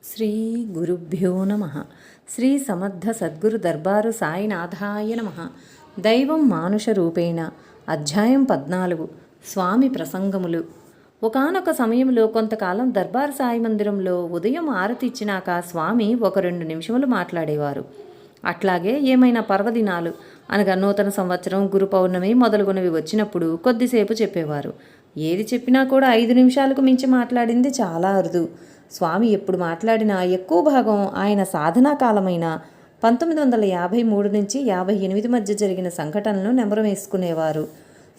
శ్రీ గురుభ్యో నమ. శ్రీ సమర్థ సద్గురు దర్బారు సాయినాథాయ నమ. దైవం మానుష రూపేణ. అధ్యాయం 14. స్వామి ప్రసంగములు. ఒకానొక సమయంలో కొంతకాలం దర్బార్ సాయి మందిరంలో ఉదయం ఆరతి ఇచ్చినాక స్వామి ఒక 2 నిమిషములు మాట్లాడేవారు. అట్లాగే ఏమైనా పర్వదినాలు అనగా నూతన సంవత్సరం, గురు పౌర్ణమి మొదలుగునవి వచ్చినప్పుడు కొద్దిసేపు చెప్పేవారు. ఏది చెప్పినా కూడా 5 నిమిషాలకు మించి మాట్లాడింది చాలా అరుదు. స్వామి ఎప్పుడు మాట్లాడినా ఎక్కువ భాగం ఆయన సాధనా కాలమైన 1953 నుంచి 58 మధ్య జరిగిన సంఘటనలను నెమరు వేసుకునేవారు.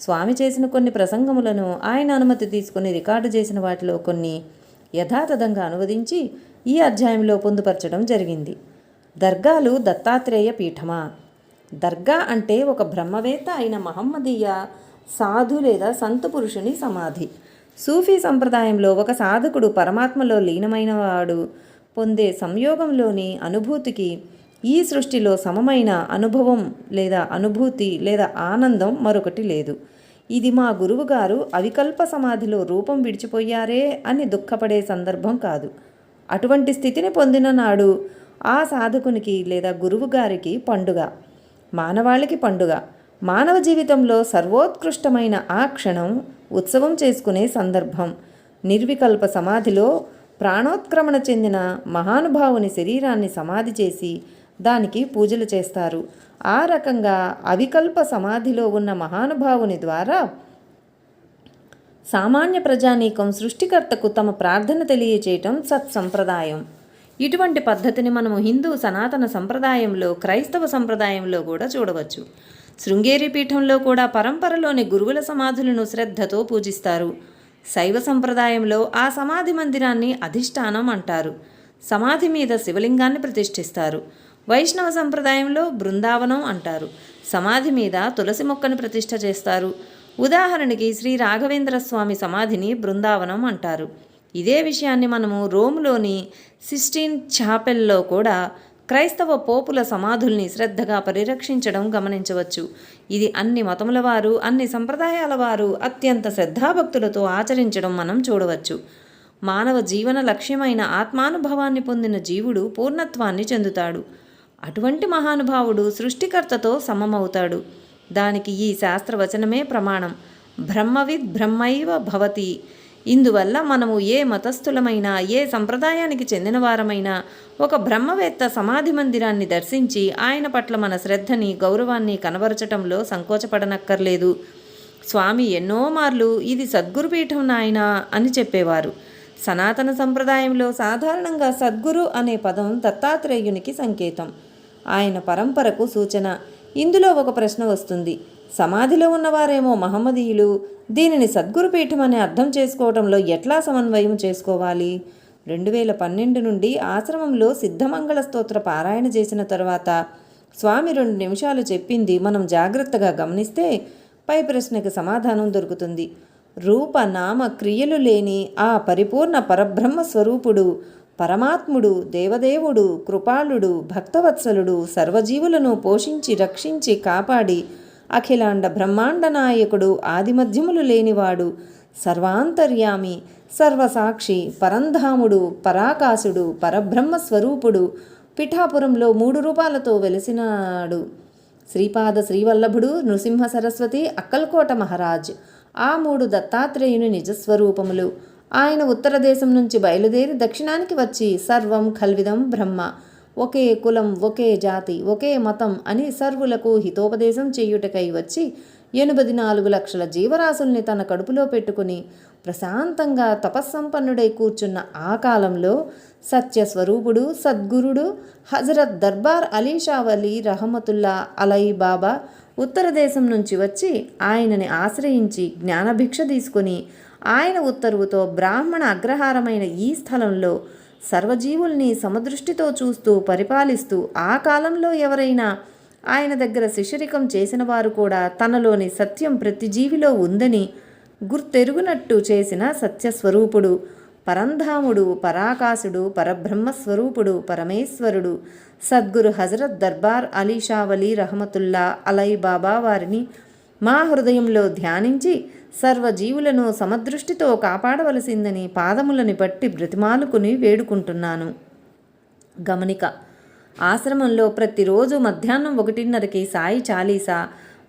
స్వామి చేసిన కొన్ని ప్రసంగములను ఆయన అనుమతి తీసుకుని రికార్డు చేసిన వాటిలో కొన్ని యథాతథంగా అనువదించి ఈ అధ్యాయంలో పొందుపరచడం జరిగింది. దర్గాలు దత్తాత్రేయ పీఠమా? దర్గా అంటే ఒక బ్రహ్మవేత్త అయిన మహమ్మదీయ సాధు లేదా సంతు పురుషుని సమాధి. సూఫీ సంప్రదాయంలో ఒక సాధకుడు పరమాత్మలో లీనమైనవాడు పొందే సంయోగంలోని అనుభూతికి ఈ సృష్టిలో సమమైన అనుభవం లేదా అనుభూతి లేదా ఆనందం మరొకటి లేదు. ఇది మా గురువుగారు అవికల్ప సమాధిలో రూపం విడిచిపోయారే అని దుఃఖపడే సందర్భం కాదు. అటువంటి స్థితిని పొందిన నాడు ఆ సాధకునికి లేదా గురువుగారికి పండుగ, మానవాళికి పండుగ. మానవ జీవితంలో సర్వోత్కృష్టమైన ఆ క్షణం ఉత్సవం చేసుకునే సందర్భం. నిర్వికల్ప సమాధిలో ప్రాణోత్క్రమణ చెందిన మహానుభావుని శరీరాన్ని సమాధి చేసి దానికి పూజలు చేస్తారు. ఆ రకంగా అవికల్ప సమాధిలో ఉన్న మహానుభావుని ద్వారా సామాన్య ప్రజానీకం సృష్టికర్తకు తమ ప్రార్థన తెలియచేయటం సత్సంప్రదాయం. ఇటువంటి పద్ధతిని మనము హిందూ సనాతన సంప్రదాయంలో, క్రైస్తవ సంప్రదాయంలో కూడా చూడవచ్చు. శృంగేరి పీఠంలో కూడా పరంపరలోని గురువుల సమాధులను శ్రద్ధతో పూజిస్తారు. శైవ సంప్రదాయంలో ఆ సమాధి మందిరాన్ని అధిష్టానం అంటారు. సమాధి మీద శివలింగాన్ని ప్రతిష్ఠిస్తారు. వైష్ణవ సంప్రదాయంలో బృందావనం అంటారు. సమాధి మీద తులసి మొక్కను ప్రతిష్ఠ చేస్తారు. ఉదాహరణకి శ్రీ రాఘవేంద్ర స్వామి సమాధిని బృందావనం అంటారు. ఇదే విషయాన్ని మనము రోమ్లోని సిస్టీన్ ఛాపెల్లో కూడా క్రైస్తవ పోపుల సమాధుల్ని శ్రద్ధగా పరిరక్షించడం గమనించవచ్చు. ఇది అన్ని మతముల వారు, అన్ని సంప్రదాయాల వారు అత్యంత శ్రద్ధాభక్తులతో ఆచరించడం మనం చూడవచ్చు. మానవ జీవన లక్ష్యమైన ఆత్మానుభవాన్ని పొందిన జీవుడు పూర్ణత్వాన్ని చెందుతాడు. అటువంటి మహానుభావుడు సృష్టికర్తతో సమమవుతాడు. దానికి ఈ శాస్త్రవచనమే ప్రమాణం. బ్రహ్మవిద్ బ్రహ్మైవ భవతి. ఇందువల్ల మనము ఏ మతస్థులమైనా, ఏ సంప్రదాయానికి చెందిన వారమైనా ఒక బ్రహ్మవేత్త సమాధి మందిరాన్ని దర్శించి ఆయన పట్ల మన శ్రద్ధని, గౌరవాన్ని కనబరచటంలో సంకోచపడనక్కర్లేదు. స్వామి ఎన్నో మార్లు ఇది సద్గురుపీఠం నాయనా అని చెప్పేవారు. సనాతన సంప్రదాయంలో సాధారణంగా సద్గురు అనే పదం దత్తాత్రేయునికి సంకేతం, ఆయన పరంపరకు సూచన. ఇందులో ఒక ప్రశ్న వస్తుంది. సమాధిలో ఉన్నవారేమో మహమ్మదీయులు, దీనిని సద్గురుపీఠం అని అర్థం చేసుకోవడంలో ఎట్లా సమన్వయం చేసుకోవాలి? 2012 నుండి ఆశ్రమంలో సిద్ధమంగళ స్తోత్ర పారాయణ చేసిన తర్వాత స్వామి 2 నిమిషాలు చెప్పింది మనం జాగ్రత్తగా గమనిస్తే పై ప్రశ్నకు సమాధానం దొరుకుతుంది. రూప నామ క్రియలు లేని ఆ పరిపూర్ణ పరబ్రహ్మ స్వరూపుడు, పరమాత్ముడు, దేవదేవుడు, కృపాళుడు, భక్తవత్సలుడు, సర్వజీవులను పోషించి రక్షించి కాపాడి అఖిలాండ బ్రహ్మాండ నాయకుడు, ఆదిమధ్యములు లేనివాడు, సర్వాంతర్యామి, సర్వసాక్షి, పరంధాముడు, పరాకాశుడు, పరబ్రహ్మ స్వరూపుడు, పిఠాపురంలో 3 రూపాలతో వెలిసినాడు. శ్రీపాద శ్రీవల్లభుడు, నృసింహ సరస్వతి, అక్కల్కోట మహారాజ్, ఆ 3 దత్తాత్రేయుని నిజస్వరూపములు. ఆయన ఉత్తర దేశం నుంచి బయలుదేరి దక్షిణానికి వచ్చి సర్వం ఖల్విదం బ్రహ్మ, ఒకే కులం, ఒకే జాతి, ఒకే మతం అని సర్వులకు హితోపదేశం చేయుటకై వచ్చి 84 లక్షల జీవరాశుల్ని తన కడుపులో పెట్టుకుని ప్రశాంతంగా తపస్సంపన్నుడై కూర్చున్న ఆ కాలంలో సత్యస్వరూపుడు, సద్గురుడు హజరత్ దర్బార్ అలీ షా వలీ రహమతుల్లా అలై బాబా ఉత్తర దేశం నుంచి వచ్చి ఆయనని ఆశ్రయించి జ్ఞానభిక్ష తీసుకుని ఆయన ఉత్తర్వుతో బ్రాహ్మణ అగ్రహారమైన ఈ స్థలంలో సర్వజీవుల్ని సమదృష్టితో చూస్తూ పరిపాలిస్తూ, ఆ కాలంలో ఎవరైనా ఆయన దగ్గర శిష్యరికం చేసిన వారు కూడా తనలోని సత్యం ప్రతి జీవిలో ఉందని గుర్తెరుగునట్టు చేసిన సత్యస్వరూపుడు, పరంధాముడు, పరాకాశుడు, పరబ్రహ్మస్వరూపుడు, పరమేశ్వరుడు సద్గురు హజరత్ దర్బార్ అలీ షా వలీ రహమతుల్లా అలై బాబా వారిని మా హృదయంలో ధ్యానించి సర్వజీవులను సమదృష్టితో కాపాడవలసిందని పాదములని బట్టి బ్రతిమాలుకుని వేడుకుంటున్నాను. గమనిక: ఆశ్రమంలో ప్రతిరోజు మధ్యాహ్నం 1:30కి సాయి చాలీసా,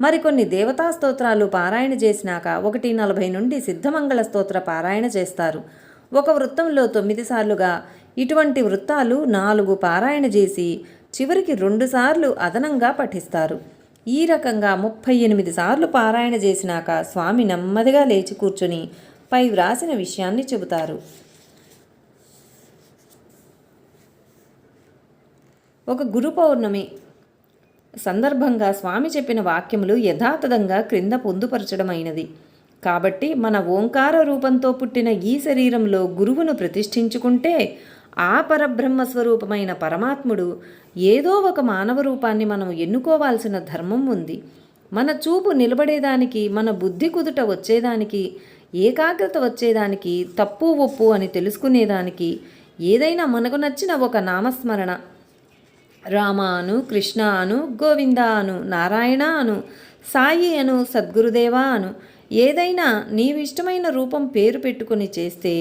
మరికొన్ని దేవతా స్తోత్రాలు పారాయణ చేసినాక 1:40 నుండి సిద్ధమంగళ స్తోత్ర పారాయణ చేస్తారు. ఒక వృత్తంలో 9 సార్లుగా. ఇటువంటి వృత్తాలు 4 పారాయణ చేసి చివరికి 2 సార్లు అదనంగా పఠిస్తారు. ఈ రకంగా 38 సార్లు పారాయణ చేసినాక స్వామి నెమ్మదిగా లేచి కూర్చుని పై వ్రాసిన విషయాన్ని చెబుతారు. ఒక గురు పౌర్ణమి సందర్భంగా స్వామి చెప్పిన వాక్యములు యథాతథంగా క్రింద పొందుపరచడమైనది. కాబట్టి మన ఓంకార రూపంతో పుట్టిన ఈ శరీరంలో గురువును ప్రతిష్ఠించుకుంటే ఆ పరబ్రహ్మస్వరూపమైన పరమాత్ముడు ఏదో ఒక మానవ రూపాన్ని మనం ఎన్నుకోవాల్సిన ధర్మం ఉంది. మన చూపు నిలబడేదానికి, మన బుద్ధి కుదుట వచ్చేదానికి, ఏకాగ్రత వచ్చేదానికి, తప్పు ఒప్పు అని తెలుసుకునేదానికి ఏదైనా మనకు నచ్చిన ఒక నామస్మరణ, రామ అను, కృష్ణ అను, గోవింద అను, నారాయణ అను, సాయి అను, సద్గురుదేవా అను, ఏదైనా నీవిష్టమైన రూపం పేరు పెట్టుకుని చేస్తే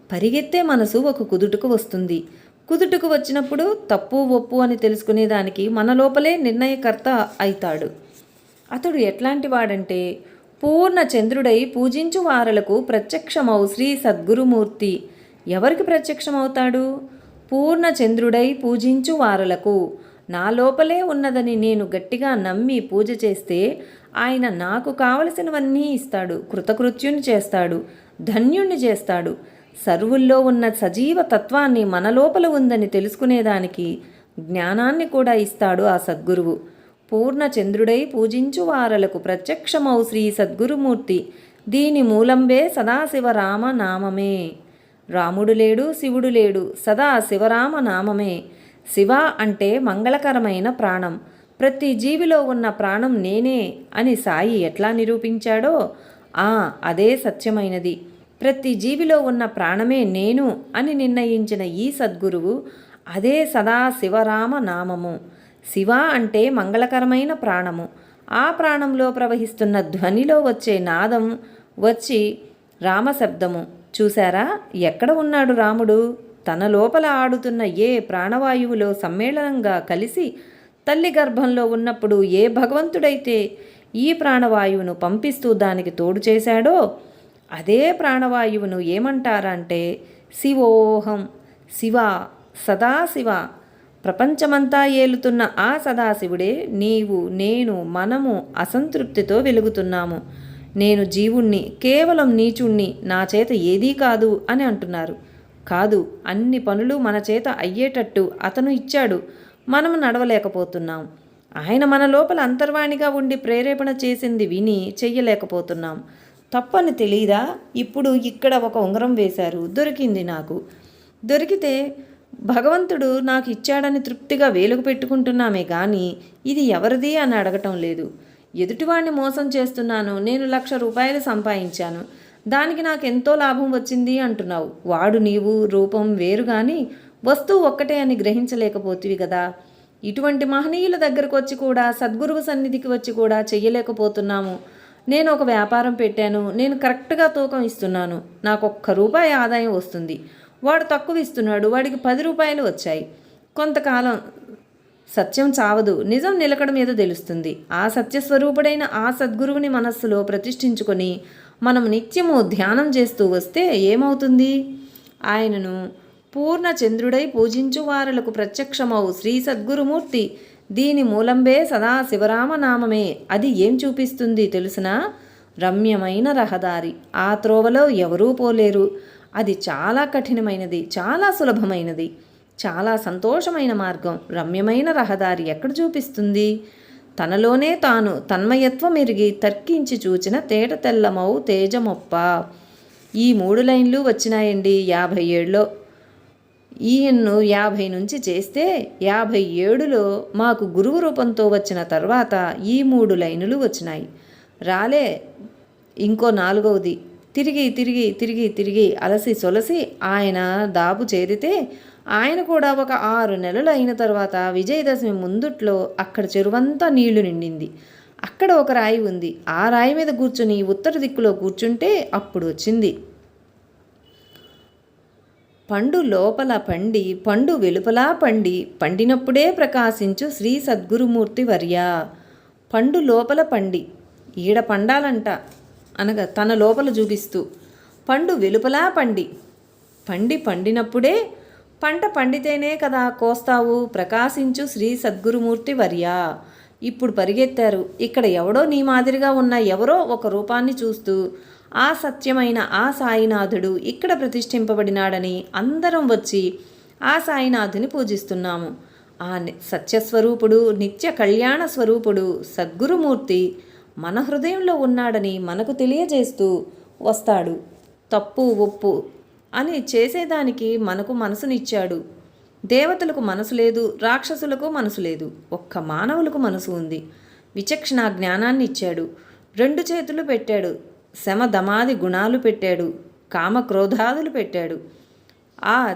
పరిగెత్తే మనసు ఒక కుదుటకు వస్తుంది. కుదుటకు వచ్చినప్పుడు తప్పు ఒప్పు అని తెలుసుకునేదానికి మన లోపలే నిర్ణయకర్త అవుతాడు. అతడు ఎట్లాంటి వాడంటే పూర్ణ చంద్రుడై పూజించు వారలకు ప్రత్యక్షమౌ శ్రీ సద్గురుమూర్తి. ఎవరికి ప్రత్యక్షమవుతాడు? పూర్ణ చంద్రుడై పూజించు వారలకు. నా లోపలే ఉన్నదని నేను గట్టిగా నమ్మి పూజ చేస్తే ఆయన నాకు కావలసినవన్నీ ఇస్తాడు, కృతకృత్యుని చేస్తాడు, ధన్యుణ్ణి చేస్తాడు. సర్వుల్లో ఉన్న సజీవ తత్వాన్ని మన లోపల ఉందని తెలుసుకునేదానికి జ్ఞానాన్ని కూడా ఇస్తాడు ఆ సద్గురువు. పూర్ణ చంద్రుడై పూజించు వారలకు ప్రత్యక్షమౌ శ్రీ సద్గురుమూర్తి. దీని మూలంబే సదాశివరామ నామమే. రాముడు లేడు, శివుడు లేడు, సదా శివరామ నామమే. శివ అంటే మంగళకరమైన ప్రాణం. ప్రతి జీవిలో ఉన్న ప్రాణం నేనే అని సాయి ఎట్లా నిరూపించాడో అదే సత్యమైనది. ప్రతి జీవిలో ఉన్న ప్రాణమే నేను అని నిర్ణయించిన ఈ సద్గురువు అదే సదా శివరామ నామము. శివ అంటే మంగళకరమైన ప్రాణము. ఆ ప్రాణంలో ప్రవహిస్తున్న ధ్వనిలో వచ్చే నాదం వచ్చి రామశబ్దము. చూశారా, ఎక్కడ ఉన్నాడు రాముడు? తన లోపల ఆడుతున్న ఏ ప్రాణవాయువులో సమ్మేళనంగా కలిసి తల్లి గర్భంలో ఉన్నప్పుడు ఏ భగవంతుడైతే ఈ ప్రాణవాయువును పంపిస్తూ దానికి తోడు చేశాడో అదే ప్రాణవాయువును ఏమంటారంటే శివోహం. శివ, సదాశివ. ప్రపంచమంతా ఏలుతున్న ఆ సదాశివుడే నీవు, నేను, మనము అసంతృప్తితో వెలుగుతున్నాము. నేను జీవుణ్ణి, కేవలం నీచుణ్ణి, నా చేత ఏదీ కాదు అని అంటున్నారు. కాదు, అన్ని పనులు మన చేత అయ్యేటట్టు అతను ఇచ్చాడు. మనము నడవలేకపోతున్నాం. ఆయన మన లోపల అంతర్వాణిగా ఉండి ప్రేరేపణ చేసింది విని చెయ్యలేకపోతున్నాం. తప్పని తెలీదా? ఇప్పుడు ఇక్కడ ఒక ఉంగరం వేశారు, దొరికింది నాకు. దొరికితే భగవంతుడు నాకు ఇచ్చాడని తృప్తిగా వేలుగు పెట్టుకుంటున్నామే కానీ ఇది ఎవరిది అని అడగటం లేదు. ఎదుటివాడిని మోసం చేస్తున్నాను, నేను 1,00,000 రూపాయలు సంపాదించాను, దానికి నాకు ఎంతో లాభం వచ్చింది అంటున్నావు. వాడు నీవు, రూపం వేరు కానీ వస్తువు ఒక్కటే అని గ్రహించలేకపోతివి కదా. ఇటువంటి మహనీయుల దగ్గరకు వచ్చి కూడా, సద్గురువు సన్నిధికి వచ్చి కూడా చెయ్యలేకపోతున్నాము. నేను ఒక వ్యాపారం పెట్టాను, నేను కరెక్ట్గా తూకం ఇస్తున్నాను, నాకు ₹1 ఆదాయం వస్తుంది, వాడు తక్కువ ఇస్తున్నాడు, వాడికి 10 రూపాయలు వచ్చాయి. కొంతకాలం సత్యం చావదు, నిజం నిలకడ మీద తెలుస్తుంది. ఆ సత్యస్వరూపుడైన ఆ సద్గురువుని మనస్సులో ప్రతిష్ఠించుకొని మనం నిత్యము ధ్యానం చేస్తూ వస్తే ఏమవుతుంది? ఆయనను పూర్ణ చంద్రుడై పూజించు వారలకు ప్రత్యక్షమవు శ్రీ సద్గురుమూర్తి. దీని మూలంబే సదా శివరామనామమే. అది ఏం చూపిస్తుంది తెలుసునా? రమ్యమైన రహదారి. ఆ త్రోవలో ఎవరూ పోలేరు. అది చాలా కఠినమైనది, చాలా సులభమైనది, చాలా సంతోషమైన మార్గం. రమ్యమైన రహదారి ఎక్కడ చూపిస్తుంది? తనలోనే తాను తన్మయత్వం ఎరిగి తర్కించి చూచిన తేట తెల్లమౌ తేజమొప్ప. ఈ 3 లైన్లు వచ్చినాయండి 57లో. ఈయన్ను 50 నుంచి చేస్తే 57లో మాకు గురువు రూపంతో వచ్చిన తర్వాత ఈ 3 లైనులు వచ్చినాయి. రాలే ఇంకో 4వది. తిరిగి తిరిగి తిరిగి తిరిగి అలసి సొలసి ఆయన దాపు చేరితే ఆయన కూడా ఒక 6 నెలలు అయిన తర్వాత విజయదశమి ముందుట్లో అక్కడ చెరువంతా నీళ్లు నిండింది. అక్కడ ఒక రాయి ఉంది. ఆ రాయి మీద కూర్చుని ఉత్తర దిక్కులో కూర్చుంటే అప్పుడు వచ్చింది పండు లోపల పండి పండు వెలుపలా పండి పండినప్పుడే ప్రకాశించు శ్రీ సద్గురుమూర్తి వర్య. పండు లోపల పండి ఈడ పండాలంట అనగా తన లోపల చూపిస్తూ, పండు వెలుపలా పండి పండినప్పుడే పంట పండితేనే కదా కోస్తావు, ప్రకాశించు శ్రీ సద్గురుమూర్తి వర్య. ఇప్పుడు పరిగెత్తారు. ఇక్కడ ఎవడో నీ మాదిరిగా ఉన్న ఎవరో ఒక రూపాన్ని చూస్తూ ఆ సత్యమైన ఆ సాయినాథుడు ఇక్కడ ప్రతిష్ఠింపబడినాడని అందరం వచ్చి ఆ సాయినాథుని పూజిస్తున్నాము. ఆ సత్యస్వరూపుడు, నిత్య కళ్యాణ స్వరూపుడు సద్గురుమూర్తి మన హృదయంలో ఉన్నాడని మనకు తెలియజేస్తూ వస్తాడు. తప్పు ఒప్పు అని చేసేదానికి మనకు మనసునిచ్చాడు. దేవతలకు మనసు లేదు, రాక్షసులకు మనసు లేదు, ఒక్క మానవులకు మనసు ఉంది. విచక్షణ జ్ఞానాన్ని ఇచ్చాడు. 2 చేతులు పెట్టాడు, శమ దమాది గుణాలు పెట్టాడు, కామక్రోధాదులు పెట్టాడు.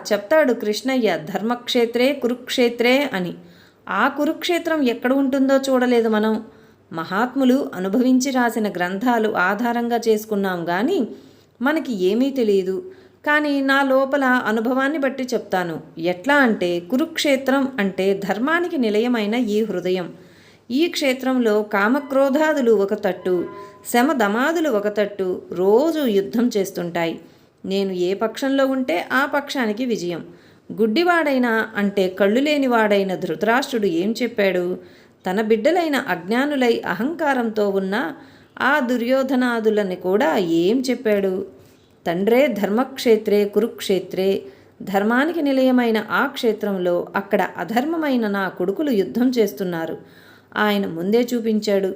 చెప్తాడు కృష్ణయ్య, ధర్మక్షేత్రే కురుక్షేత్రే అని. ఆ కురుక్షేత్రం ఎక్కడ ఉంటుందో చూడలేదు మనం. మహాత్ములు అనుభవించి రాసిన గ్రంథాలు ఆధారంగా చేసుకున్నాం కానీ మనకి ఏమీ తెలియదు. కానీ నా లోపల అనుభవాన్ని బట్టి చెప్తాను. ఎట్లా అంటే, కురుక్షేత్రం అంటే ధర్మానికి నిలయమైన ఈ హృదయం. ఈ క్షేత్రంలో కామక్రోధాదులు ఒక తట్టు, శమ దమాదులు ఒక తట్టు రోజు యుద్ధం చేస్తుంటాయి. నేను ఏ పక్షంలో ఉంటే ఆ పక్షానికి విజయం. గుడ్డివాడైన అంటే కళ్ళు లేనివాడైన ధృతరాష్ట్రుడు ఏం చెప్పాడు? తన బిడ్డలైన అజ్ఞానులై అహంకారంతో ఉన్న ఆ దుర్యోధనాదులని కూడా ఏం చెప్పాడు? తండ్రే ధర్మక్షేత్రే కురుక్షేత్రే, ధర్మానికి నిలయమైన ఆ క్షేత్రంలో అక్కడ అధర్మమైన నా కొడుకులు యుద్ధం చేస్తున్నారు. ఆయన ముందే చూపించాడు.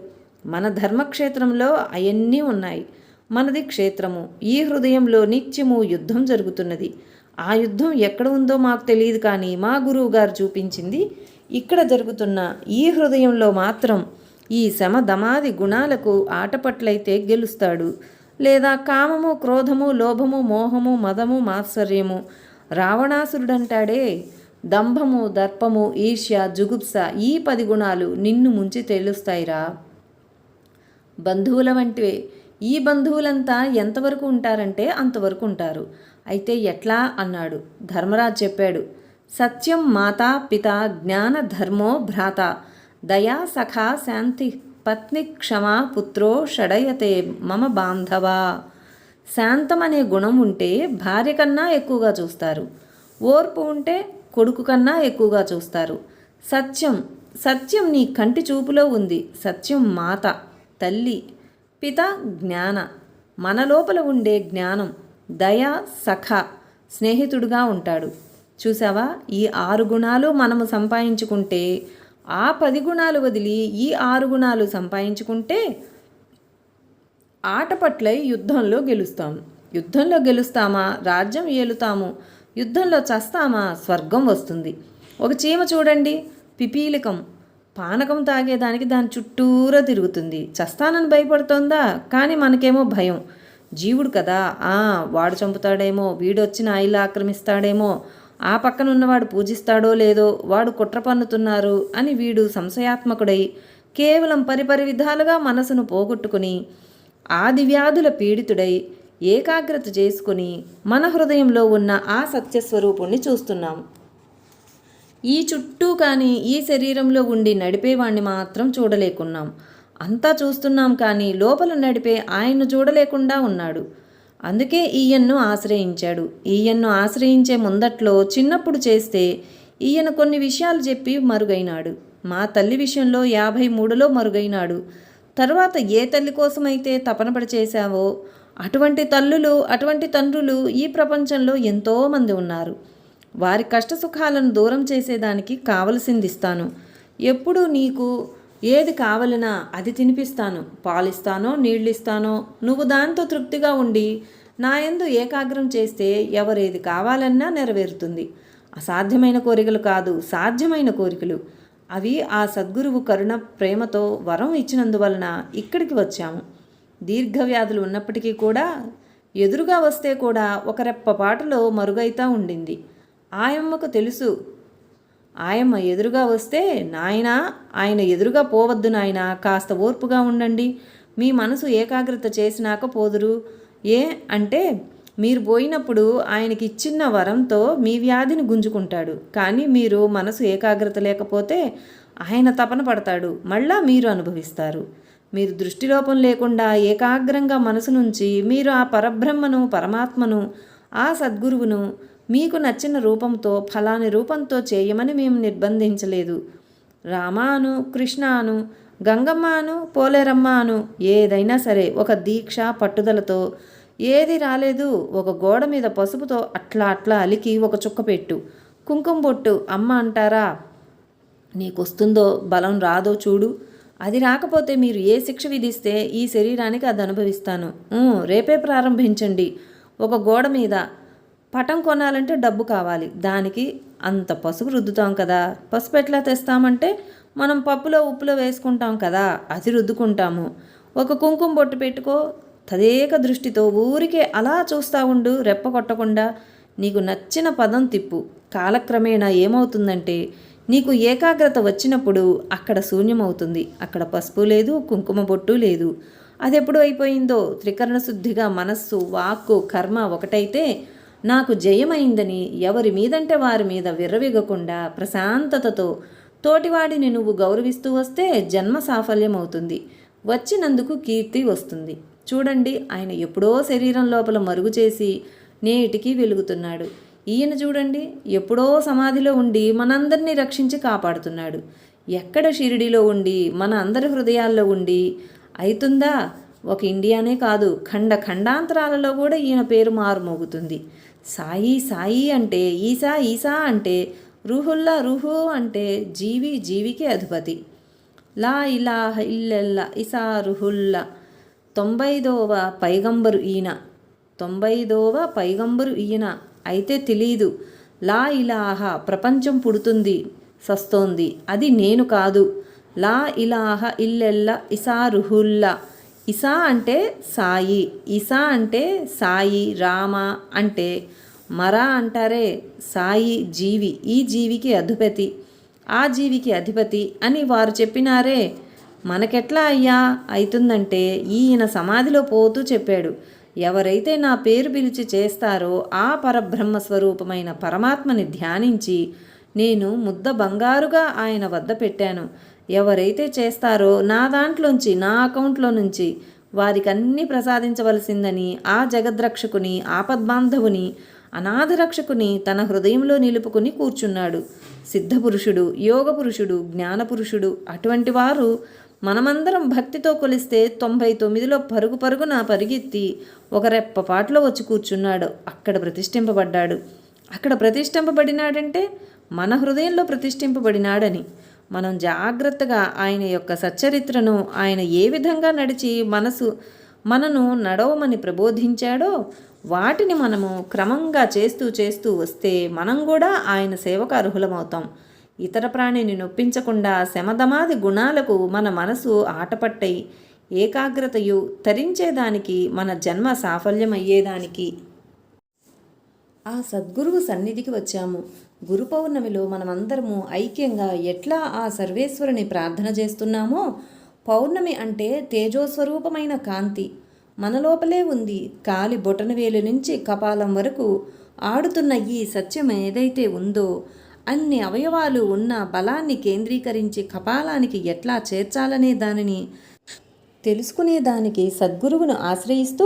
మన ధర్మక్షేత్రంలో అవన్నీ ఉన్నాయి. మనది క్షేత్రము. ఈ హృదయంలో నిత్యము యుద్ధం జరుగుతున్నది. ఆ యుద్ధం ఎక్కడ ఉందో మాకు తెలియదు, కానీ మా గురువు గారు చూపించింది ఇక్కడ జరుగుతున్న ఈ హృదయంలో మాత్రం ఈ శమ దమాది గుణాలకు ఆటపట్లయితే గెలుస్తాడు. లేదా కామము, క్రోధము, లోభము, మోహము, మదము, మాత్సర్యము, రావణాసురుడంటాడే దంభము, దర్పము, ఈర్ష్య, జుగుప్స, ఈ 10 గుణాలు నిన్ను ముంచి తేలుస్తాయిరా. బంధువుల వంటివే. ఈ బంధువులంతా ఎంతవరకు ఉంటారంటే అంతవరకు ఉంటారు. అయితే ఎట్లా అన్నాడు. ధర్మరాజు చెప్పాడు, సత్యం మాతా పిత, జ్ఞాన ధర్మో భ్రాత, దయా సఖా శాంతి పత్ని క్షమా పుత్రో షడయతే మమ బాంధవా. శాంతం అనే గుణం ఉంటే భార్య కన్నా ఎక్కువగా చూస్తారు. ఓర్పు ఉంటే కొడుకు కన్నా ఎక్కువగా చూస్తారు. సత్యం నీ కంటి చూపులో ఉంది. సత్యం మాత, తల్లి. పిత జ్ఞాన, మన లోపల ఉండే జ్ఞానం. దయ సఖ, స్నేహితుడుగా ఉంటాడు. చూసావా, ఈ 6 గుణాలు మనము సంపాదించుకుంటే, ఆ 10 గుణాలు వదిలి ఈ 6 గుణాలు సంపాదించుకుంటే ఆటపట్లై యుద్ధంలో గెలుస్తాము. యుద్ధంలో గెలుస్తామా రాజ్యం ఏలుతాము, యుద్ధంలో చస్తామా స్వర్గం వస్తుంది. ఒక చీమ చూడండి, పిపీలికం, పానకం తాగేదానికి దాని చుట్టూరా తిరుగుతుంది. చస్తానని భయపడుతోందా? కానీ మనకేమో భయం. జీవుడు కదా, వాడు చంపుతాడేమో, వీడొచ్చి నా ఇల్లు ఆక్రమిస్తాడేమో, ఆ పక్కన ఉన్నవాడు పూజిస్తాడో లేదో, వాడు కుట్ర పన్నుతున్నారు అని వీడు సంశయాత్మకుడై కేవలం పరిపరి విధాలుగా మనసును పోగొట్టుకుని ఆది వ్యాధుల పీడితుడై ఏకాగ్రత చేసుకుని మన హృదయంలో ఉన్న ఆ సత్యస్వరూపుణ్ణి చూస్తున్నాం. ఈ చుట్టూ కానీ ఈ శరీరంలో ఉండి నడిపేవాణ్ణి మాత్రం చూడలేకున్నాం. అంతా చూస్తున్నాం కానీ లోపల నడిపే ఆయన్ను చూడలేకుండా ఉన్నాడు. అందుకే ఈయన్ను ఆశ్రయించాడు. ఈయన్ను ఆశ్రయించే ముందట్లో చిన్నప్పుడు చేస్తే ఈయన కొన్ని విషయాలు చెప్పి మరుగైనాడు. మా తల్లి విషయంలో 53లో మరుగైనాడు. తర్వాత ఏ తల్లి కోసమైతే తపనపడి చేశావో అటువంటి తల్లులు, అటువంటి తండ్రులు ఈ ప్రపంచంలో ఎంతోమంది ఉన్నారు. వారి కష్టసుఖాలను దూరం చేసేదానికి కావలసింది ఇస్తాను. ఎప్పుడు నీకు ఏది కావాలన్నా అది తినిపిస్తాను, పాలిస్తానో నీళ్ళిస్తానో, నువ్వు దాంతో తృప్తిగా ఉండి నా యందు ఏకాగ్రం చేస్తే ఎవరేది కావాలన్నా నెరవేరుతుంది. అసాధ్యమైన కోరికలు కాదు, సాధ్యమైన కోరికలు. అవి ఆ సద్గురువు కరుణ ప్రేమతో వరం ఇచ్చినందువలన ఇక్కడికి వచ్చాము. దీర్ఘవ్యాధులు ఉన్నప్పటికీ కూడా ఎదురుగా వస్తే కూడా ఒక రెప్పపాటులో మరుగైతా ఉండింది. ఆయమ్మకు తెలుసు. ఆయమ్మ ఎదురుగా వస్తే, నాయనా ఆయన ఎదురుగా పోవద్దు నాయనా, కాస్త ఓర్పుగా ఉండండి, మీ మనసు ఏకాగ్రత చేసినాక పోదురు. అంటే మీరు పోయినప్పుడు ఆయనకి ఇచ్చిన వరంతో మీ వ్యాధిని గుంజుకుంటాడు. కానీ మీరు మనసు ఏకాగ్రత లేకపోతే ఆయన తపన పడతాడు, మళ్ళా మీరు అనుభవిస్తారు. మీరు దృష్టిలోపం లేకుండా ఏకాగ్రంగా మనసు నుంచి మీరు ఆ పరబ్రహ్మను, పరమాత్మను, ఆ సద్గురువును మీకు నచ్చిన రూపంతో, ఫలాని రూపంతో చేయమని మేము నిర్బంధించలేదు. రామాను, కృష్ణాను, గంగమ్మాను, పోలేరమ్మాను ఏదైనా సరే ఒక దీక్ష పట్టుదలతో. ఏది రాలేదు, ఒక గోడ మీద పసుపుతో అట్లా అట్లా అలికి ఒక చుక్క పెట్టు, కుంకుమ బొట్టు అమ్మ అంటారా? నీకొస్తుందో బలం రాదో చూడు. అది రాకపోతే మీరు ఏ శిక్ష విధిస్తే ఈ శరీరానికి అది అనుభవిస్తాను. రేపే ప్రారంభించండి. ఒక గోడ మీద పటం కొనాలంటే డబ్బు కావాలి, దానికి అంత పసుపు రుద్దుతాం కదా. పసుపు ఎట్లా తెస్తామంటే మనం పప్పులో ఉప్పులో వేసుకుంటాం కదా, అది రుద్దుకుంటాము. ఒక కుంకుమ బొట్టు పెట్టుకో, తదేక దృష్టితో ఊరికే అలా చూస్తూ ఉండు, రెప్ప కొట్టకుండా. నీకు నచ్చిన పదం తిప్పు. కాలక్రమేణా ఏమవుతుందంటే నీకు ఏకాగ్రత వచ్చినప్పుడు అక్కడ శూన్యమవుతుంది. అక్కడ పసుపు లేదు, కుంకుమ బొట్టు లేదు. అది ఎప్పుడు అయిపోయిందో త్రికరణ శుద్ధిగా మనస్సు, వాక్కు, కర్మ ఒకటైతే నాకు జయమైందని ఎవరి మీదంటే వారి మీద విర్రవిగకుండా ప్రశాంతతతో తోటివాడిని నువ్వు గౌరవిస్తూ వస్తే జన్మ సాఫల్యం అవుతుంది. వచ్చినందుకు కీర్తి వస్తుంది. చూడండి, ఆయన ఎప్పుడో శరీరం లోపల మరుగు చేసి నేటికి వెలుగుతున్నాడు. ఈయన చూడండి, ఎప్పుడో సమాధిలో ఉండి మనందరినీ రక్షించి కాపాడుతున్నాడు. ఎక్కడ షిరిడిలో ఉండి మన అందరి హృదయాల్లో ఉండి అవుతుందా? ఒక ఇండియానే కాదు, ఖండాంతరాలలో కూడా ఈయన పేరు మారుమోగుతుంది. సాయి సాయి అంటే, ఈసా ఈసా అంటే, రూహుల్లా రూహు అంటే జీవికి అధిపతి. లా ఇలాహ ఇల్లెల్లా ఇసా రుహుల్లా. 95వ పైగంబరు ఈయన. 95వ పైగంబరు ఈయన అయితే తెలీదు. లా ఇలాహ ప్రపంచం పుడుతుంది, సస్తోంది, అది నేను కాదు. లా ఇలాహ ఇల్లెల్లా ఇసా రుహుల్లా. ఇసా అంటే సాయి, ఇసా అంటే సాయి, రామ అంటే మరా అంటారే సాయి జీవి, ఈ జీవికి అధిపతి, ఆ జీవికి అధిపతి అని వారు చెప్పినారే. మనకెట్లా అయ్యా అవుతుందంటే ఈయన సమాధిలో పోతూ చెప్పాడు, ఎవరైతే నా పేరు పిలిచి చేస్తారో ఆ పరబ్రహ్మ స్వరూపమైన పరమాత్మని ధ్యానించి నేను ముద్ద బంగారుగా ఆయన వద్ద పెట్టాను. ఎవరైతే చేస్తారో నా దాంట్లోంచి, నా అకౌంట్లో నుంచి వారికి అన్నీ ప్రసాదించవలసిందని ఆ జగద్రక్షకుని, ఆపద్బాంధవుని, అనాథరక్షకుని తన హృదయంలో నిలుపుకుని కూర్చున్నాడు. సిద్ధపురుషుడు, యోగపురుషుడు, జ్ఞానపురుషుడు. అటువంటి వారు మనమందరం భక్తితో కొలిస్తే 99లో పరుగున పరిగెత్తి ఒక రెప్పపాటులో వచ్చి కూర్చున్నాడు. అక్కడ ప్రతిష్ఠింపబడ్డాడు. అక్కడ ప్రతిష్ఠింపబడినాడంటే మన హృదయంలో ప్రతిష్ఠింపబడినాడని. మనం జాగ్రత్తగా ఆయన యొక్క సచ్చరిత్రను, ఆయన ఏ విధంగా నడిచి మనను నడవమని ప్రబోధించాడో వాటిని మనము క్రమంగా చేస్తూ వస్తే మనం కూడా ఆయన సేవకు అర్హులమవుతాం. ఇతర ప్రాణిని నొప్పించకుండా శమధమాది గుణాలకు మన మనసు ఆటపట్టై ఏకాగ్రతయు తరించేదానికి, మన జన్మ సాఫల్యమయ్యేదానికి ఆ సద్గురువు సన్నిధికి వచ్చాము. గురు పౌర్ణమిలో మనమందరము ఐక్యంగా ఎట్లా ఆ సర్వేశ్వరుని ప్రార్థన చేస్తున్నామో, పౌర్ణమి అంటే తేజోస్వరూపమైన కాంతి మన లోపలే ఉంది. కాలి బొటనవేలు నుంచి కపాలం వరకు ఆడుతున్న ఈ సత్యం ఏదైతే ఉందో, అన్ని అవయవాలు ఉన్న బలాన్ని కేంద్రీకరించి కపాలానికి ఎట్లా చేర్చాలనే దానిని తెలుసుకునేదానికి సద్గురువును ఆశ్రయిస్తూ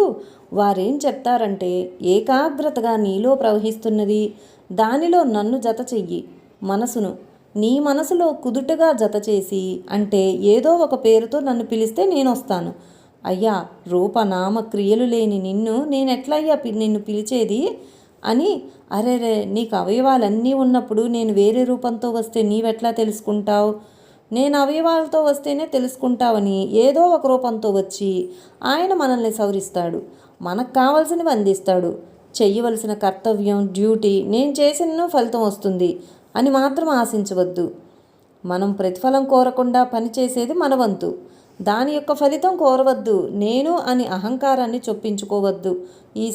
వారేం చెప్తారంటే, ఏకాగ్రతగా నీలో ప్రవహిస్తున్నది, దానిలో నన్ను జత చెయ్యి. మనసును నీ మనసులో కుదుటగా జత చేసి, అంటే ఏదో ఒక పేరుతో నన్ను పిలిస్తే నేను వస్తాను. అయ్యా, రూపనామ క్రియలు లేని నిన్ను నేనెట్లయ్యా నిన్ను పిలిచేది అని. అరేరే, నీకు అవయవాలన్నీ ఉన్నప్పుడు నేను వేరే రూపంతో వస్తే నీవెట్లా తెలుసుకుంటావు? నేను అవయవాలతో వస్తేనే తెలుసుకుంటావని ఏదో ఒక రూపంతో వచ్చి ఆయన మనల్ని సవరిస్తాడు, మనకు కావలసినవి అందిస్తాడు. చెయ్యవలసిన కర్తవ్యం, డ్యూటీ నేను చేసిన ఫలితం వస్తుంది అని మాత్రం ఆశించవద్దు. మనం ప్రతిఫలం కోరకుండా పనిచేసేది మన వంతు. దాని యొక్క ఫలితం కోరవద్దు. నేను అని అహంకారాన్ని చొప్పించుకోవద్దు. ఈ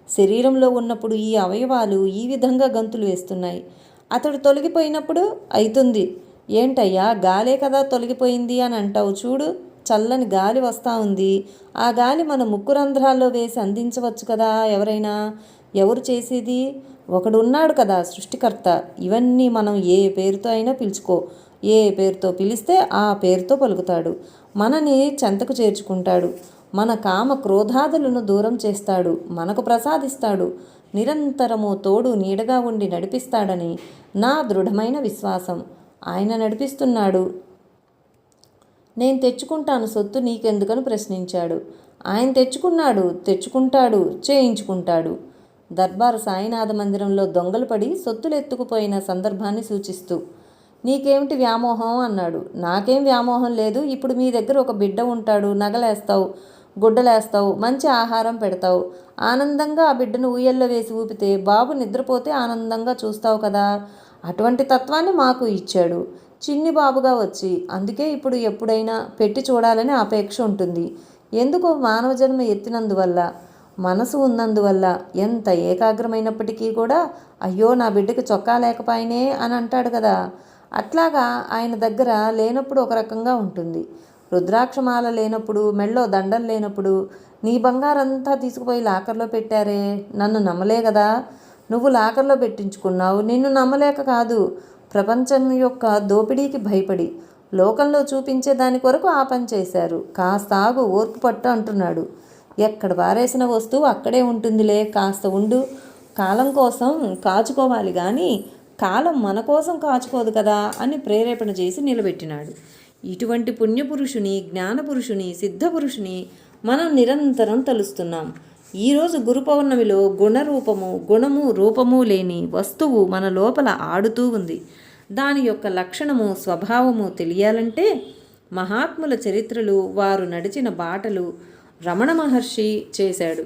శరీరంలో ఉన్నప్పుడు ఈ అవయవాలు ఈ విధంగా గంతులు వేస్తున్నాయి. అతడు తొలగిపోయినప్పుడు అవుతుంది. ఏంటయ్యా, గాలే కదా తొలగిపోయింది అని అంటావు చూడు, చల్లని గాలి వస్తూ ఉంది. ఆ గాలి మన ముక్కు రంధ్రాల్లో వేసి అందించవచ్చు కదా ఎవరైనా. ఎవరు చేసేది? ఒకడు ఉన్నాడు కదా, సృష్టికర్త. ఇవన్నీ మనం ఏ పేరుతో అయినా పిలుచుకో, ఏ పేరుతో పిలిస్తే ఆ పేరుతో పలుకుతాడు. మనని చెంతకు చేర్చుకుంటాడు. మన కామ క్రోధాదులను దూరం చేస్తాడు. మనకు ప్రసాదిస్తాడు. నిరంతరము తోడు నీడగా ఉండి నడిపిస్తాడని నా దృఢమైన విశ్వాసం. ఆయన నడిపిస్తున్నాడు. నేను తెచ్చుకుంటాను సొత్తు నీకెందుకని ప్రశ్నించాడు. ఆయన తెచ్చుకుంటాడు, చేయించుకుంటాడు. దర్బారు సాయినాథ మందిరంలో దొంగలు పడి సొత్తులు ఎత్తుకుపోయిన సందర్భాన్ని సూచిస్తూ. నీకేమిటి వ్యామోహం అన్నాడు. నాకేం వ్యామోహం లేదు. ఇప్పుడు మీ దగ్గర ఒక బిడ్డ ఉంటాడు. నగలేస్తావు, గుడ్డలేస్తావు, మంచి ఆహారం పెడతావు. ఆనందంగా ఆ బిడ్డను ఊయల్లో వేసి ఊపితే బాబు నిద్రపోతే ఆనందంగా చూస్తావు కదా. అటువంటి తత్వాన్ని మాకు ఇచ్చాడు చిన్ని బాబుగా వచ్చి. అందుకే ఇప్పుడు ఎప్పుడైనా పెట్టి చూడాలని అపేక్ష ఉంటుంది. ఎందుకు? మానవ జన్మ ఎత్తినందువల్ల, మనసు ఉన్నందువల్ల. ఎంత ఏకాగ్రమైనప్పటికీ కూడా అయ్యో నా బిడ్డకి చొక్కా లేకపోయినే అని అంటాడు కదా. అట్లాగా ఆయన దగ్గర లేనప్పుడు ఒక రకంగా ఉంటుంది. రుద్రాక్షమాల లేనప్పుడు, మెళ్ళో దండం లేనప్పుడు, నీ బంగారంతా తీసుకుపోయి లాకర్లో పెట్టారే, నన్ను నమ్మలే కదా. నువ్వు లాకర్లో పెట్టించుకున్నావు, నిన్ను నమ్మలేక కాదు. ప్రపంచం యొక్క దోపిడీకి భయపడి లోకంలో చూపించే దాని కొరకు ఆ పని చేశారు. కాస్త ఆగు, ఓర్పు పట్టు అంటున్నాడు. ఎక్కడ పారేసిన వస్తువు అక్కడే ఉంటుందిలే, కాస్త ఉండు. కాలం కోసం కాచుకోవాలి కానీ కాలం మన కోసం కాచుకోదు కదా అని ప్రేరేపణ చేసి నిలబెట్టినాడు. ఇటువంటి పుణ్యపురుషుని, జ్ఞానపురుషుని, సిద్ధపురుషుని మనం నిరంతరం తలుస్తున్నాం. ఈరోజు గురు పౌర్ణమిలో గుణము రూపము లేని వస్తువు మన లోపల ఆడుతూ ఉంది. దాని యొక్క లక్షణము, స్వభావము తెలియాలంటే మహాత్ముల చరిత్రలు, వారు నడిచిన బాటలు రమణ మహర్షి చేశాడు.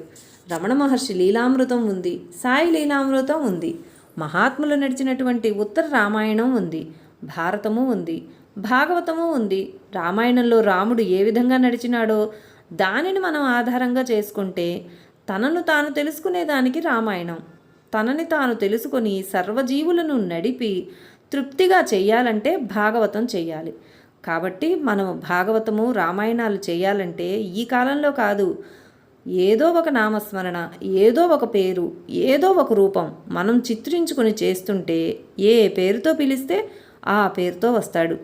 రమణ మహర్షి లీలామృతం ఉంది, సాయి లీలామృతం ఉంది, మహాత్ములు నడిచినటువంటి ఉత్తర రామాయణం ఉంది, భారతము ఉంది, భాగవతము ఉంది. రామాయణంలో రాముడు ఏ విధంగా నడిచినాడో దానిని మనం ఆధారంగా చేసుకుంటే తనను తాను తెలుసుకునేదానికి రామాయణం, తనని తాను తెలుసుకొని సర్వజీవులను నడిపి తృప్తిగా చెయ్యాలంటే భాగవతం చెయ్యాలి. కాబట్టి మనం భాగవతము, రామాయణాలు చేయాలంటే ఈ కాలంలో కాదు, ఏదో ఒక నామస్మరణ, ఏదో ఒక పేరు, ఏదో ఒక రూపం మనం చిత్రించుకొని చేస్తుంటే ఏ పేరుతో పిలిస్తే ఆ పేరుతో వస్తాడు.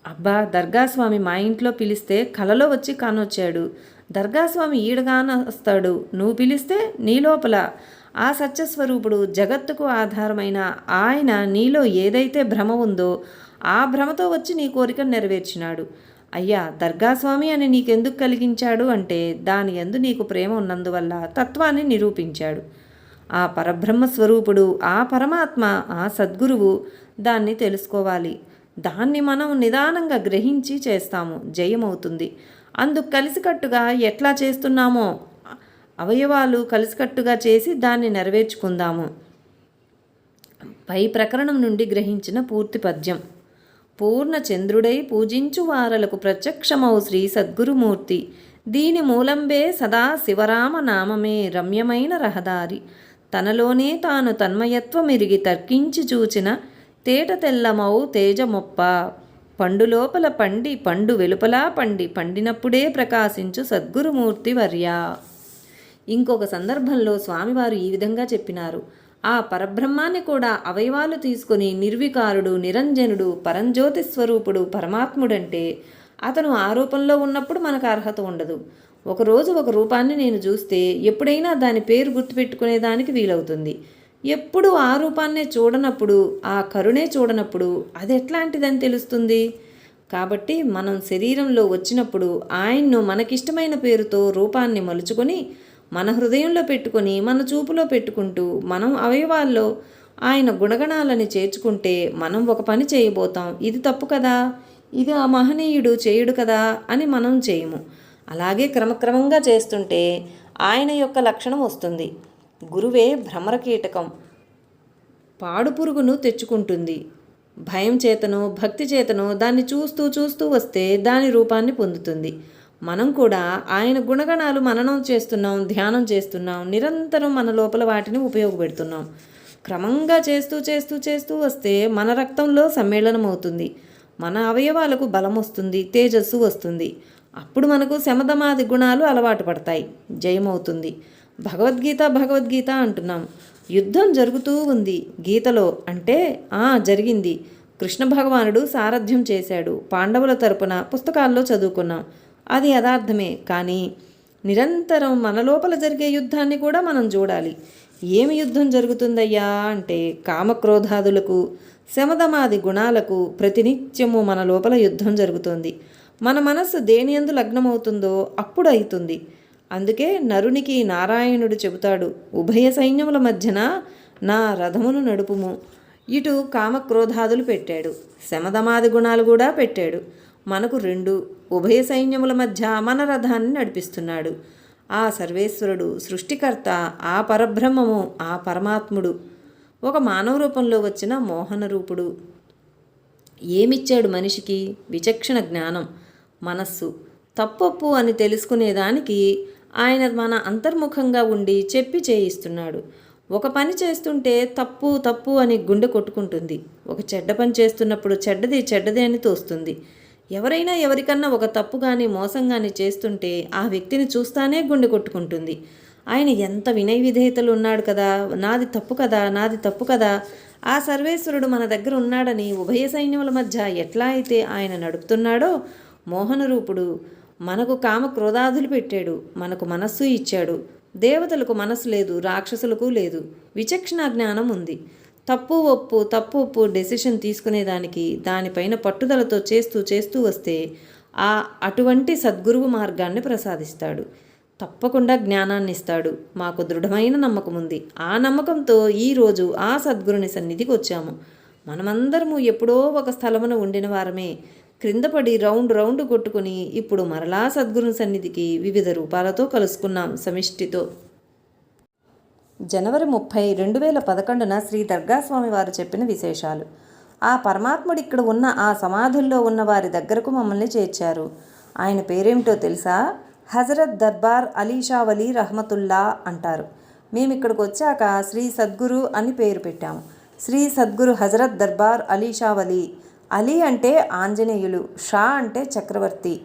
అబ్బా, దర్గాస్వామి మా ఇంట్లో పిలిస్తే కలలో వచ్చి కానొచ్చాడు. దర్గాస్వామి ఈడగాన వస్తాడు. నువ్వు పిలిస్తే నీ లోపల ఆ సత్యస్వరూపుడు, జగత్తుకు ఆధారమైన ఆయన నీలో ఏదైతే భ్రమ ఉందో ఆ భ్రమతో వచ్చి నీ కోరికను నెరవేర్చినాడు. అయ్యా, దర్గాస్వామి అని నీకెందుకు కలిగించాడు అంటే దాని యందు నీకు ప్రేమ ఉన్నందువల్ల తత్వాన్ని నిరూపించాడు. ఆ పరబ్రహ్మ స్వరూపుడు, ఆ పరమాత్మ, ఆ సద్గురువు, దాన్ని తెలుసుకోవాలి. దాన్ని మనం నిదానంగా గ్రహించి చేస్తాము, జయమవుతుంది. అందుకు కలిసికట్టుగా ఎట్లా చేస్తున్నామో అవయవాలు కలిసికట్టుగా చేసి దాన్ని నెరవేర్చుకుందాము. పై ప్రకరణం నుండి గ్రహించిన పూర్తి పద్యం. పూర్ణ చంద్రుడై పూజించు వారలకు ప్రత్యక్షమౌ శ్రీ సద్గురుమూర్తి. దీని మూలంబే సదా శివరామ నామమే రమ్యమైన రహదారి. తనలోనే తాను తన్మయత్వమిరిగి తర్కించి చూచిన తేట తెల్లమౌ తేజమొప్ప. పండు లోపల పండి, పండు వెలుపలా పండి, పండినప్పుడే ప్రకాశించు సద్గురుమూర్తి వర్య. ఇంకొక సందర్భంలో స్వామివారు ఈ విధంగా చెప్పినారు. ఆ పరబ్రహ్మాన్ని కూడా అవయవాలు తీసుకొని నిర్వికారుడు, నిరంజనుడు, పరంజ్యోతి స్వరూపుడు పరమాత్ముడంటే అతను ఆ రూపంలో ఉన్నప్పుడు మనకు అర్హత ఉండదు. ఒకరోజు ఒక రూపాన్ని నేను చూస్తే ఎప్పుడైనా దాని పేరు గుర్తుపెట్టుకునేదానికి వీలవుతుంది. ఎప్పుడు ఆ రూపాన్నే చూడనప్పుడు, ఆ కరుణే చూడనప్పుడు అది ఎట్లాంటిదని తెలుస్తుంది. కాబట్టి మనం శరీరంలో వచ్చినప్పుడు ఆయన్ను మనకిష్టమైన పేరుతో రూపాన్ని మలుచుకొని మన హృదయంలో పెట్టుకొని మన చూపులో పెట్టుకుంటూ మనం అవయవాల్లో ఆయన గుణగణాలని చేర్చుకుంటే మనం ఒక పని చేయబోతాం. ఇది తప్పు కదా, ఇది ఆ మహనీయుడు చేయుడు కదా అని మనం చేయము. అలాగే క్రమక్రమంగా చేస్తుంటే ఆయన యొక్క లక్షణం వస్తుంది. గురువే భ్రమర కీటకం, పాడు పురుగును తెచ్చుకుంటుంది. భయం చేతనో భక్తి చేతనో దాన్ని చూస్తూ చూస్తూ వస్తే దాని రూపాన్ని పొందుతుంది. మనం కూడా ఆయన గుణగణాలు మననం చేస్తున్నాం, ధ్యానం చేస్తున్నాం, నిరంతరం మన లోపల వాటిని ఉపయోగపెడుతున్నాం. క్రమంగా చేస్తూ చేస్తూ చేస్తూ వస్తే మన రక్తంలో సమ్మేళనం అవుతుంది. మన అవయవాలకు బలం వస్తుంది, తేజస్సు వస్తుంది. అప్పుడు మనకు శమధమాది గుణాలు అలవాటు పడతాయి, జయమవుతుంది. భగవద్గీత భగవద్గీత అంటున్నాం. యుద్ధం జరుగుతూ ఉంది గీతలో అంటే జరిగింది. కృష్ణ భగవానుడు సారథ్యం చేశాడు. పాండవుల తరపున పుస్తకాల్లో చదువుకున్నాం. అది యథార్థమే. కానీ నిరంతరం మన లోపల జరిగే యుద్ధాన్ని కూడా మనం చూడాలి. ఏమి యుద్ధం జరుగుతుందయ్యా అంటే కామక్రోధాదులకు, శమధమాది గుణాలకు ప్రతినిత్యము మన లోపల యుద్ధం జరుగుతుంది. మన మనస్సు దేనియందు లగ్నమవుతుందో అప్పుడు అవుతుంది. అందుకే నరునికి నారాయణుడు చెబుతాడు, ఉభయ సైన్యముల మధ్యన నా రథమును నడుపుము. ఇటు కామక్రోధాదులు పెట్టాడు, శమధమాది గుణాలు కూడా పెట్టాడు. మనకు రెండు, ఉభయ సైన్యముల మధ్య మన రథాన్ని నడిపిస్తున్నాడు. ఆ సర్వేశ్వరుడు, సృష్టికర్త, ఆ పరబ్రహ్మము, ఆ పరమాత్ముడు ఒక మానవ రూపంలో వచ్చిన మోహన రూపుడు. ఏమిచ్చాడు మనిషికి? విచక్షణ జ్ఞానం, మనస్సు. తప్పొప్పు అని తెలుసుకునేదానికి ఆయన మన అంతర్ముఖంగా ఉండి చెప్పి చేయిస్తున్నాడు. ఒక పని చేస్తుంటే తప్పు తప్పు అని గుండె కొట్టుకుంటుంది. ఒక చెడ్డ పని చేస్తున్నప్పుడు చెడ్డది చెడ్డది అని తోస్తుంది. ఎవరైనా ఎవరికన్నా ఒక తప్పు కానీ మోసం కానీ చేస్తుంటే ఆ వ్యక్తిని చూస్తానే గుండె కొట్టుకుంటుంది. ఆయన ఎంత వినయ విధేయతలు ఉన్నాడు కదా, నాది తప్పు కదా, నాది తప్పు కదా. ఆ సర్వేశ్వరుడు మన దగ్గర ఉన్నాడని ఉభయ సైన్యముల మధ్య ఎట్లా అయితే ఆయన నడుపుతున్నాడో, మోహన రూపుడు మనకు కామ క్రోధాదులు పెట్టాడు, మనకు మనస్సు ఇచ్చాడు. దేవతలకు మనస్సు లేదు, రాక్షసులకు లేదు. విచక్షణ జ్ఞానం ఉంది. తప్పు ఒప్పు డెసిషన్ తీసుకునేదానికి దానిపైన పట్టుదలతో చేస్తూ వస్తే అటువంటి సద్గురువు మార్గాన్ని ప్రసాదిస్తాడు. తప్పకుండా జ్ఞానాన్ని ఇస్తాడు. మాకు దృఢమైన నమ్మకం ఉంది. ఆ నమ్మకంతో ఈరోజు ఆ సద్గురుని సన్నిధికి వచ్చాము. మనమందరము ఎప్పుడో ఒక స్థలమున ఉండిన వారమే. క్రిందపడి రౌండ్ కొట్టుకుని ఇప్పుడు మరలా సద్గురుని సన్నిధికి వివిధ రూపాలతో కలుసుకున్నాం సమిష్టితో. జనవరి 30, 2011 శ్రీ దర్గాస్వామి వారు చెప్పిన విశేషాలు. ఆ పరమాత్ముడు ఇక్కడ ఉన్న ఆ సమాధుల్లో ఉన్న వారి దగ్గరకు మమ్మల్ని చేర్చారు. ఆయన పేరేమిటో తెలుసా? హజరత్ దర్బార్ అలీ షా వలీ రహమతుల్లా అంటారు. మేము ఇక్కడికి వచ్చాక శ్రీ సద్గురు అని పేరు పెట్టాము. శ్రీ సద్గురు హజరత్ దర్బార్ అలీ షా వలీ. అలీ అంటే ఆంజనేయులు, షా అంటే చక్రవర్తి,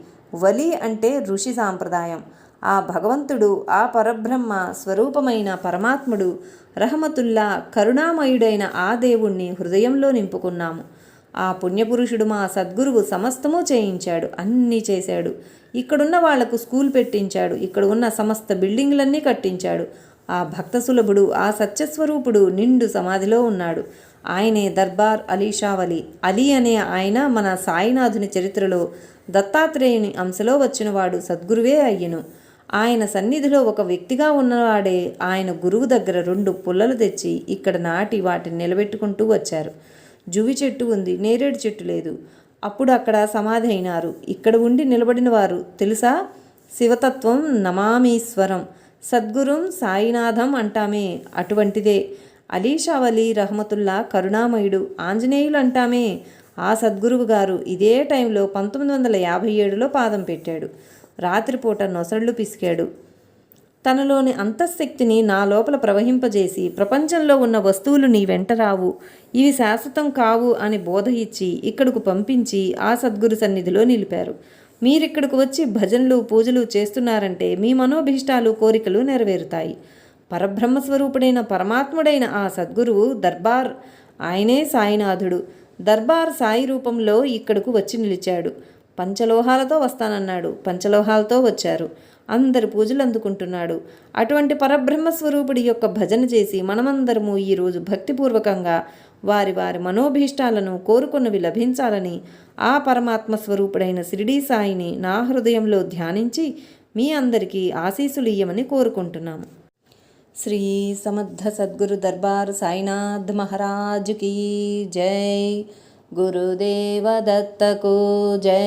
వలీ అంటే ఋషి సాంప్రదాయం. ఆ భగవంతుడు, ఆ పరబ్రహ్మ స్వరూపమైన పరమాత్ముడు, రహమతుల్లా కరుణామయుడైన ఆ దేవుణ్ణి హృదయంలో నింపుకున్నాము. ఆ పుణ్యపురుషుడు మా సద్గురువు సమస్తము చేయించాడు, అన్నీ చేశాడు. ఇక్కడున్న వాళ్లకు స్కూల్ పెట్టించాడు, ఇక్కడ ఉన్న సమస్త బిల్డింగ్లన్నీ కట్టించాడు. ఆ భక్త సులభుడు, ఆ సత్యస్వరూపుడు నిండు సమాధిలో ఉన్నాడు. ఆయనే దర్బార్ అలీ షా వలీ. అలీ అనే ఆయన మన సాయినాథుని చరిత్రలో దత్తాత్రేయుని అంశలో వచ్చినవాడు సద్గురువే అయ్యను. ఆయన సన్నిధిలో ఒక వ్యక్తిగా ఉన్నవాడే ఆయన గురువు దగ్గర 2 పుల్లలు తెచ్చి ఇక్కడ నాటి వాటిని నిలబెట్టుకుంటూ వచ్చారు. జువి చెట్టు ఉంది, నేరేడు చెట్టు లేదు. అప్పుడు అక్కడ సమాధి అయినారు. ఇక్కడ ఉండి నిలబడిన వారు తెలుసా? శివతత్వం నమామీశ్వరం, సద్గురుం సాయినాథం అంటామే, అటువంటిదే. అలీ షా వలీ రహమతుల్లా కరుణామయుడు, ఆంజనేయులు అంటామే. ఆ సద్గురువు గారు ఇదే టైంలో 1957లో పాదం పెట్టాడు. రాత్రిపూట నొసళ్ళు పిసికాడు. తనలోని అంతఃశక్తిని నా లోపల ప్రవహింపజేసి, ప్రపంచంలో ఉన్న వస్తువులు నీ వెంట రావు, ఇవి శాశ్వతం కావు అని బోధ ఇచ్చి ఇక్కడకు పంపించి ఆ సద్గురు సన్నిధిలో నిలిపారు. మీరిక్కడకు వచ్చి భజనలు పూజలు చేస్తున్నారంటే మీ మనోభీష్టాలు కోరికలు నెరవేరుతాయి. పరబ్రహ్మస్వరూపుడైన పరమాత్ముడైన ఆ సద్గురువు దర్బార్, ఆయనే సాయినాథుడు. దర్బార్ సాయి రూపంలో ఇక్కడకు వచ్చి నిలిచాడు. పంచలోహాలతో వస్తానన్నాడు, పంచలోహాలతో వచ్చారు. అందరు పూజలు అందుకుంటున్నాడు. అటువంటి పరబ్రహ్మస్వరూపుడి యొక్క భజన చేసి మనమందరము ఈరోజు భక్తిపూర్వకంగా వారి వారి మనోభీష్టాలను కోరుకున్నవి లభించాలని ఆ పరమాత్మ స్వరూపుడైన షిరిడీ సాయిని నా హృదయంలో ధ్యానించి మీ అందరికీ ఆశీస్సులు ఇయ్యమని కోరుకుంటున్నాము. శ్రీ సమర్థ సద్గురు దర్బార్ సాయినాథ్ మహారాజ్ కీ జై. గురుదేవ దత్తకు జై.